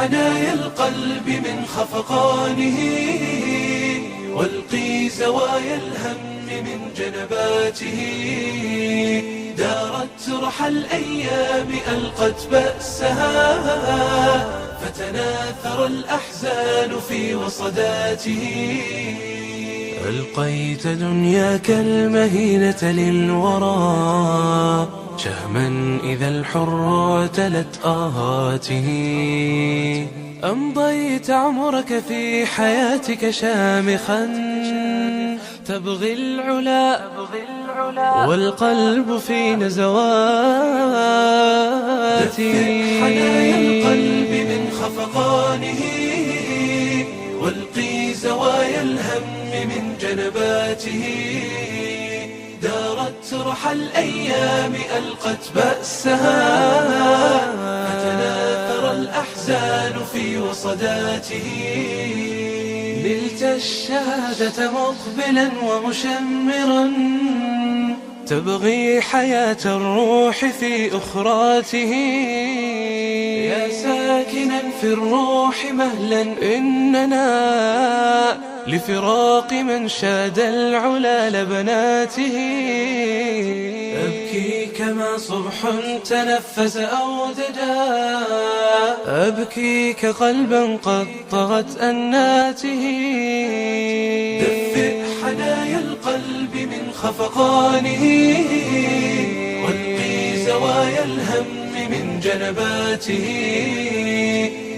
حنايا القلب من خفقانه، والقي زوايا الهم من جنباته. دارت رحى الأيام ألقت بأسها، فتناثر الأحزان في وصداته. ألقيت دنياك المهينة للورى، شهما إذا الحر اعتلت آهاته. أمضيت عمرك في حياتك شامخا تبغي العلا، والقلب في نزواته. حنايا القلب من خفقانه، والقي زوايا الهم من جنباته. دارت رحى الأيام ألقت بأسها، فتناثر الأحزان في وصداته. نلت الشهادة مقبلا ومشمرا، تبغي حياة الروح في أخراته. يا ساكنا في الروح مهلا، إننا لفراق من شاد العلا لبناته. أبكي كما صبح تنفس أودجا، أبكي كقلبا قد طغت أناته. دفئ حنايا القلب من خفقانه، والقي زوايا الهم من جنباته.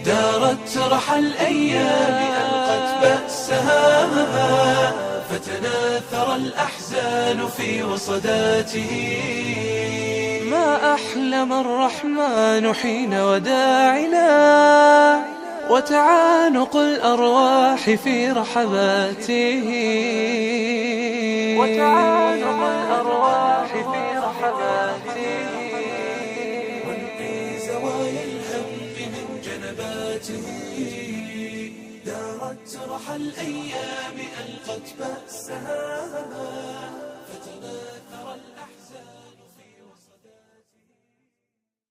دارت رحى الأيام ألقت بأسها، فتناثر الأحزان في وصداته. ما أحلم الرحمن حين وداعنا، وتعانق الأرواح في رحباته. وتعانق الأرواح في رحباته. والقي زوايا الهم من جنباته. دارت رحى الأيام ألقت بأسها، فتناثر الأحزان.